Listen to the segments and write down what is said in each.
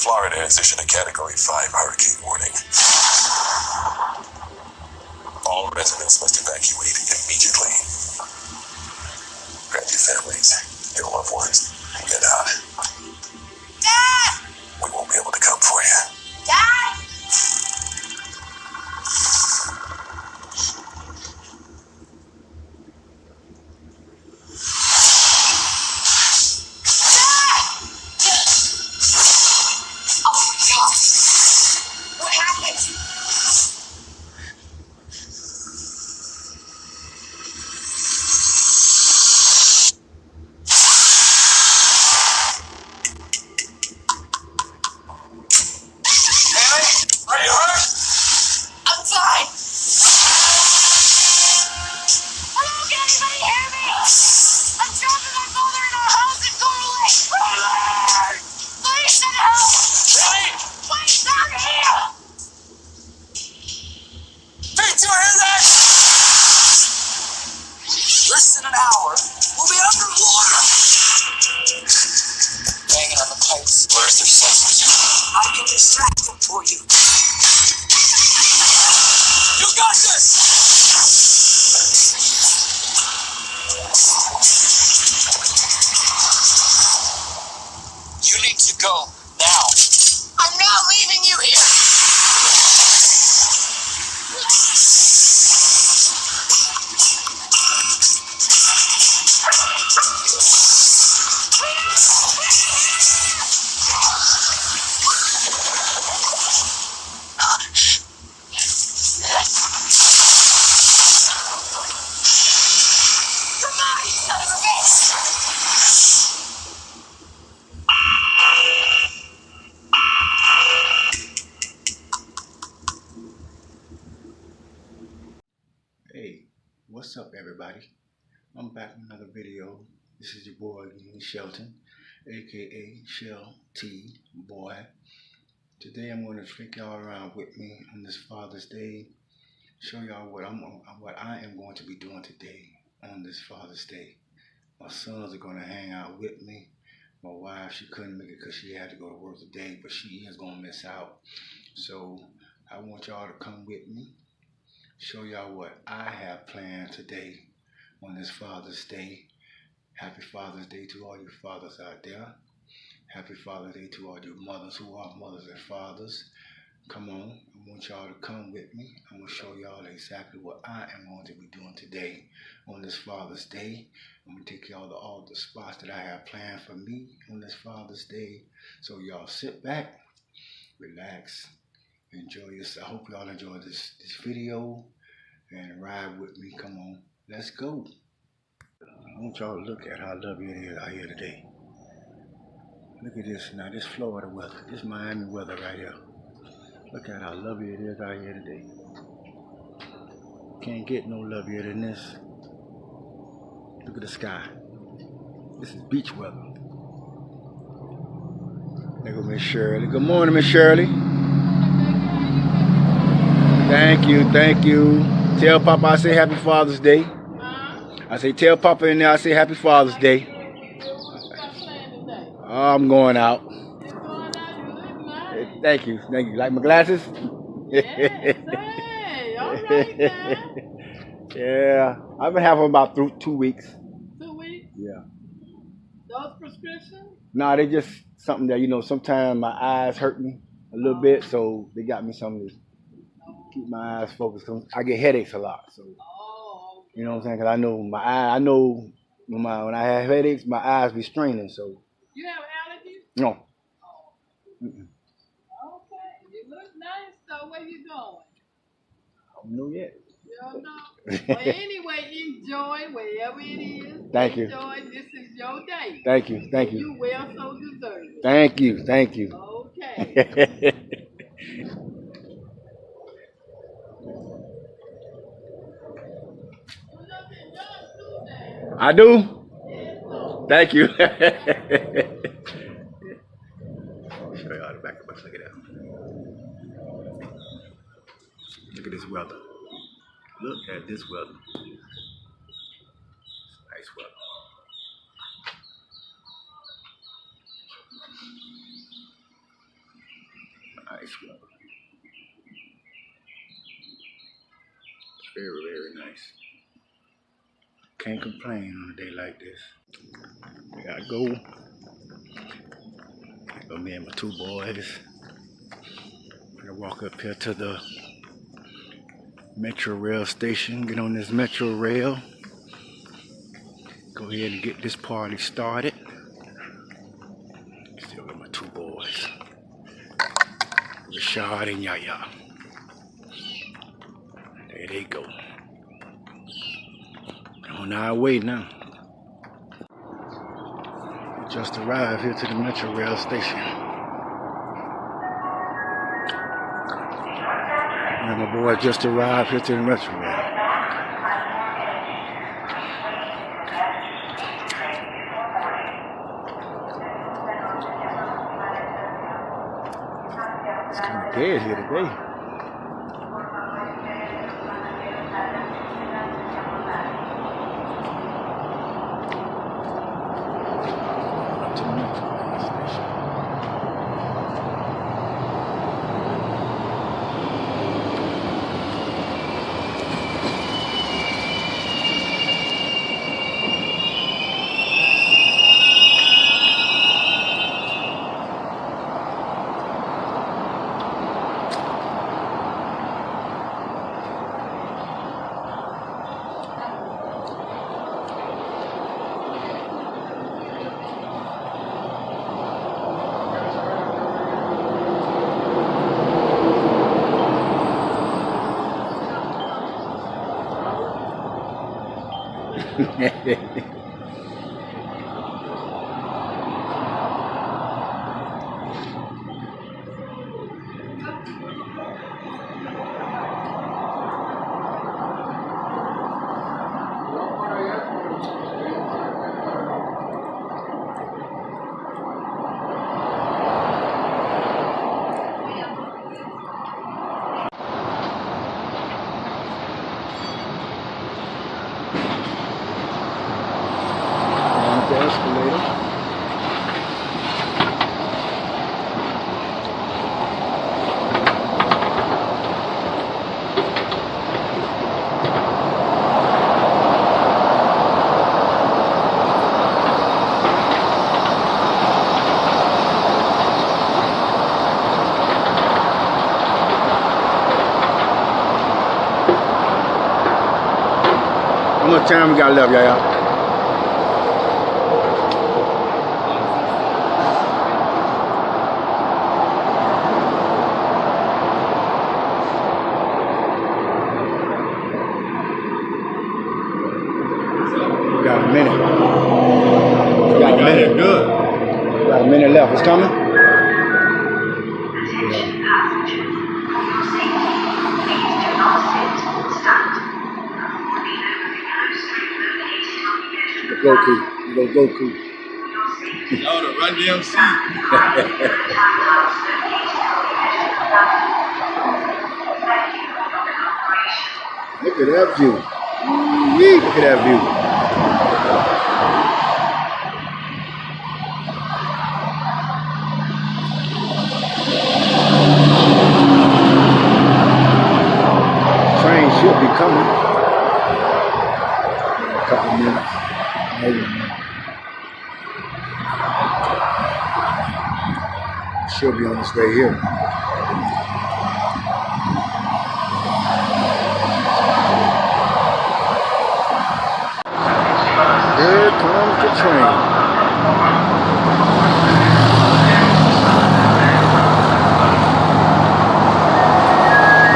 Florida has issued a Category 5 hurricane warning. All residents must evacuate immediately. Grab your families, your loved ones, and get out. Dad! We won't be able to come for you. Dad! Less than an hour, we'll be underwater. Banging on the pipes blurs their senses. I can distract them for you. You got this! You need to go now. I'm not leaving you here. Hey, what's up everybody? I'm back with another video. This is your boy again, Sheldon, aka SHEL-T-BOY. Today I'm going to take y'all around with me on this Father's Day, show y'all what I am going to be doing today on this Father's Day. My sons are going to hang out with me. My wife, she couldn't make it because she had to go to work today, but she is going to miss out. So I want y'all to come with me, show y'all what I have planned today on this Father's Day. Happy Father's Day to all you fathers out there. Happy Father's Day to all you mothers who are mothers and fathers. Come on, I want y'all to come with me. I'm going to show y'all exactly what I am going to be doing today on this Father's Day. I'm going to take y'all to all the spots that I have planned for me on this Father's Day. So y'all sit back, relax, enjoy yourself. I hope y'all enjoy this video and ride with me. Come on, let's go. I want y'all to look at how lovely it is out here today. Look at this now, this Florida weather, this Miami weather right here. Look at how lovely it is out here today. Can't get no lovelier than this. Look at the sky. This is beach weather. There go Miss Shirley. Good morning, Miss Shirley. Thank you, thank you. Tell Papa I say Happy Father's Day. I say tell Papa in there I say Happy Father's Day. Oh, I'm going out. Thank you, thank you. Like my glasses? Yes, hey, all right now. Yeah, I've been having them about 2 weeks. 2 weeks? Yeah. Those prescriptions? Nah, they just something that, you know, sometimes my eyes hurt me a little bit, so they got me something to keep my eyes focused. I get headaches a lot, so okay. You know what I'm saying? Cause I know my eye. I know when I have headaches, my eyes be straining. So you have allergies? No. Oh. Okay, you look nice. So where you going? I don't know yet. You don't know? Well, anyway, enjoy wherever it is. Thank you. Enjoy. This is your day. Thank you. Thank you. You well so deserve it. Thank you. Thank you. Okay. I do. Yes, thank you. I'll show you how the back of us. Look at that. Look at this weather. Look at this weather. Nice weather. nice weather. Very, very nice. Can't complain on a day like this. I gotta go. Me and my two boys. I'm gonna walk up here to the Metro Rail station, get on this Metro Rail. Go ahead and get this party started. Still with my two boys, Rashad and Yaya. There they go. On our way now. We just arrived here to the Metro Rail station. And my boy just arrived here to the Metro Rail. It's kind of dead here today. How much time we got left, y'all? We got a minute. We got a minute. Good. We got a minute left. It's coming? Goku. You go Goku. No, the Run DMC. Look at that view. Look at that view. Train should be coming. A couple minutes. She'll be on its way here. Here comes the train.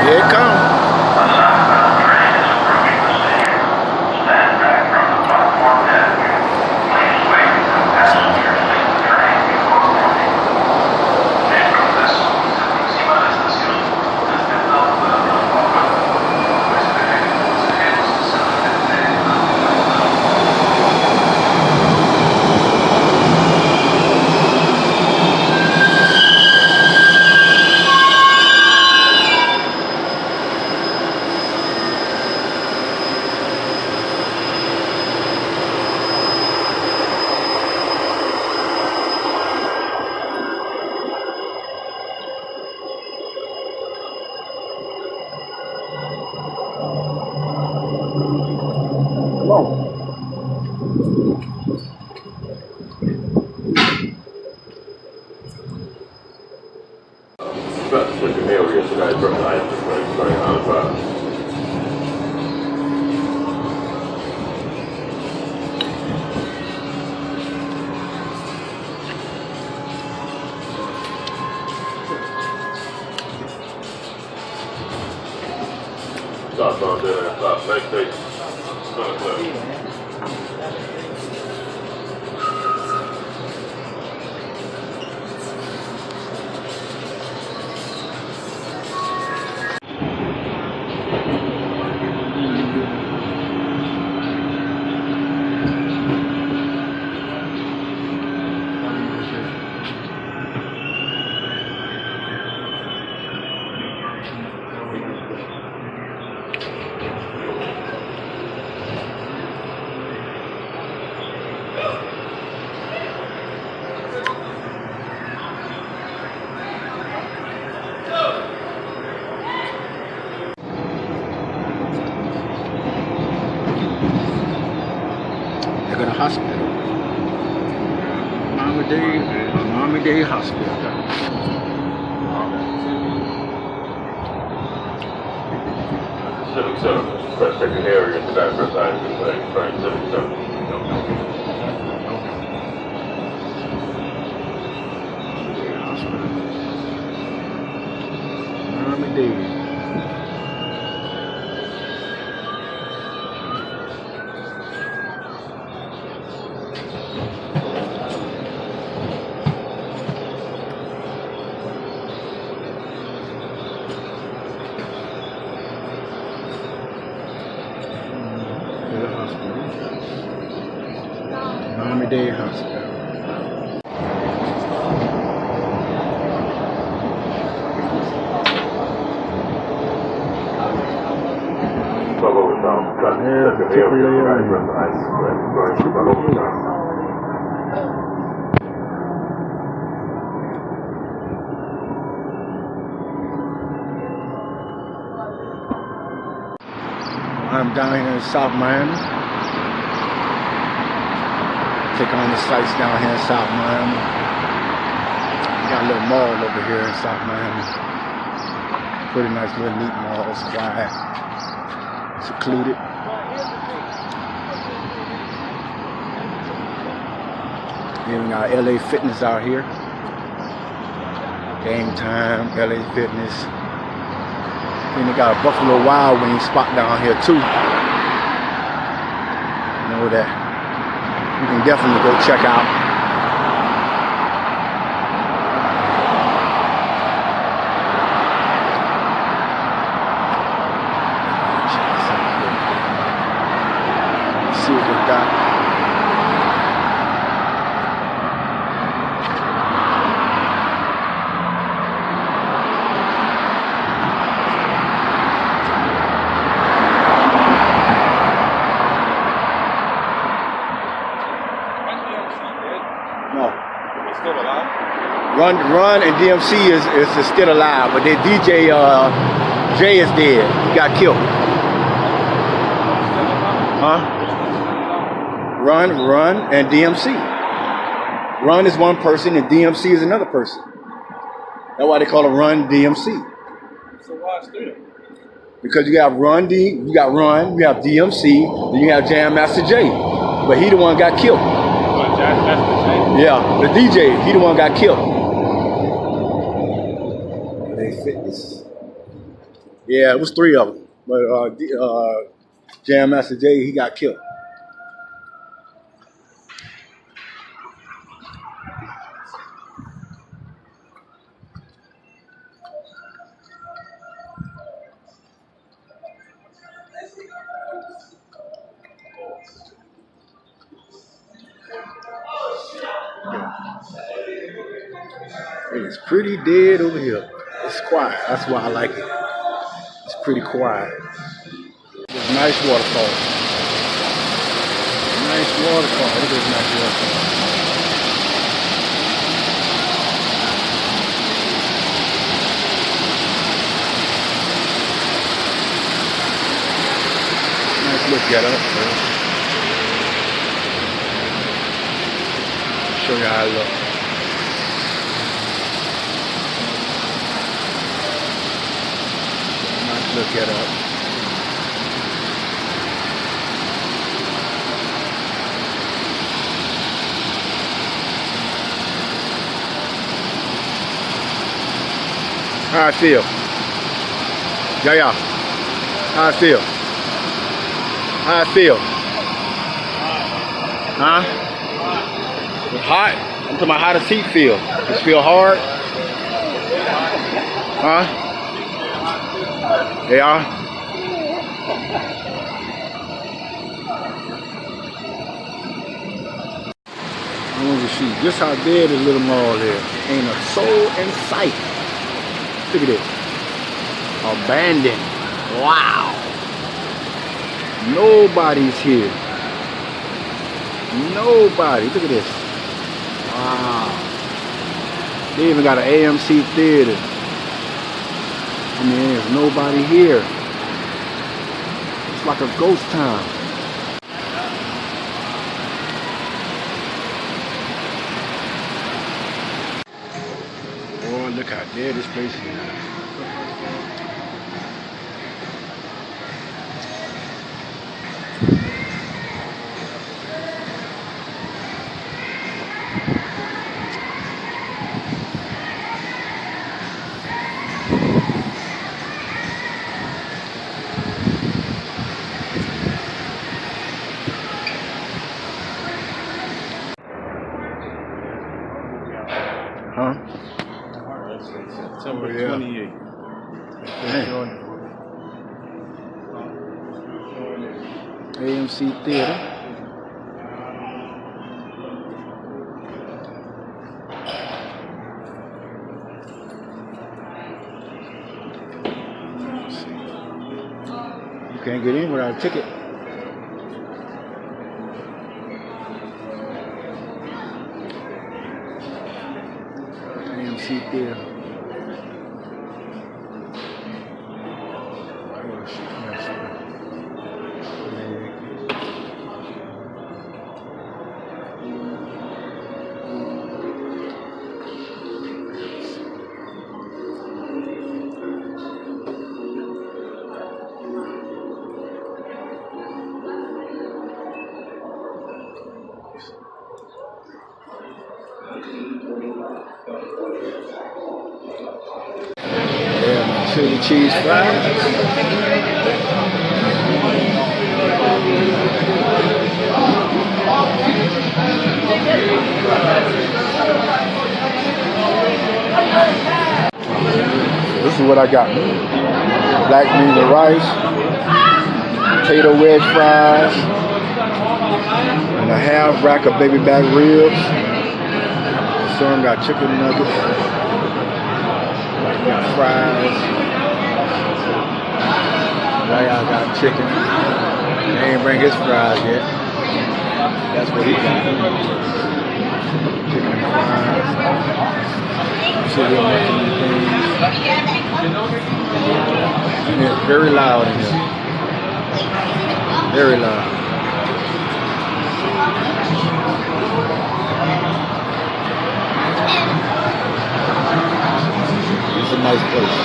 Here it comes. Suspect took an area today from the item going out of Stop on there, stop, next station. They're going to hospital. Miami-Dade Hospital. Civic Center. Press second area today from the item going Civic Center. Miami-Dade. Miami-Dade Hospital. I'm down here in South Miami. Take on the sights down here in South Miami. We got a little mall over here in South Miami. Pretty nice little neat mall. It's quiet, secluded. Then we got LA Fitness out here. Game Time, LA Fitness. Then they got a Buffalo Wild Wings spot down here too. You know that you can definitely go check out. See what they got. Run and DMC is still alive, but their DJ Jay is dead. He got killed. Huh? Run and DMC. Run is one person and DMC is another person. That's why they call it Run DMC. So why still? Because you have Run, you have DMC, then you have Jam Master Jay. But he the one got killed. Jam Master Jay? Yeah, the DJ, he the one got killed. Fitness. Yeah, it was 3 of them. But Jam Master Jay, he got killed. It's pretty dead over here. It's quiet. That's why I like it. It's pretty quiet. There's a nice waterfall. Nice waterfall. Look at this nice waterfall. Nice little get up. Show you how it looks. get up. How I feel? Yeah. How I feel? How I feel? Huh? It's hot? I'm talking about how the seat feel. Does it feel hard? Huh? Yeah. I want to see just how dead this little mall is. Ain't a soul in sight. Look at this. Abandoned. Wow. Nobody's here. Nobody. Look at this. Wow. They even got an AMC theater. I mean, there's nobody here. It's like a ghost town. Oh, look how dead this place is. Huh? September 28th. AMC Theater. You can't get in without a ticket. AMC Theater. Chili cheese fries. This is what I got. Black beans and rice, potato wedge fries, and a half rack of baby back ribs. Some got chicken nuggets. Got fries. Y'all got chicken. They ain't bring his fries yet. That's what he got. Chicken and fries. Chili on these things. And it's very loud in here. Very loud. It's a nice place.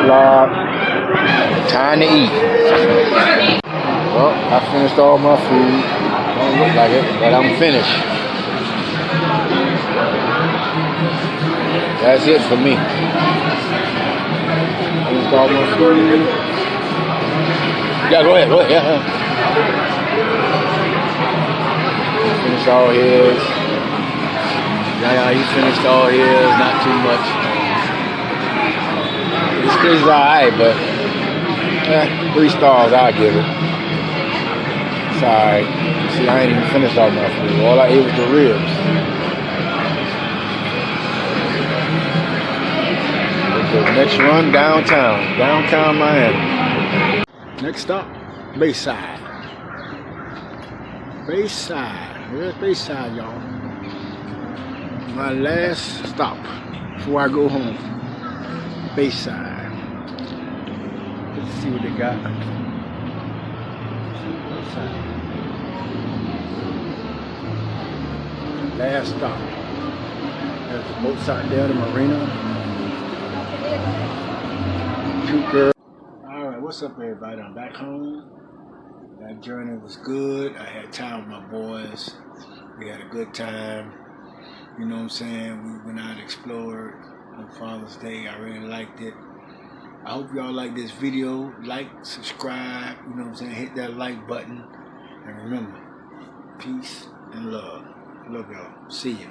Vlog. Time to eat. Well, I finished all my food. Don't look like it, but I'm finished. That's it for me. Finished all my food. Yeah, go ahead. Yeah. Finished all his. Yeah, he finished all his, not too much. This place is alright, but 3 stars I'll give it. It's alright. See, I ain't even finished all my food. All I ate was the ribs. The next run, downtown Miami. Next stop, Bayside. Where's Bayside, y'all? My last stop before I go home. Bayside. Let's see what they got. Last stop. There's the boats out there, the marina. Cute girl. Alright, what's up everybody? I'm back home. That journey was good. I had time with my boys. We had a good time. You know what I'm saying? We went out and explored on Father's Day. I really liked it. I hope y'all like this video. Like, subscribe, you know what I'm saying? Hit that like button. And remember, peace and love. Love y'all. See ya.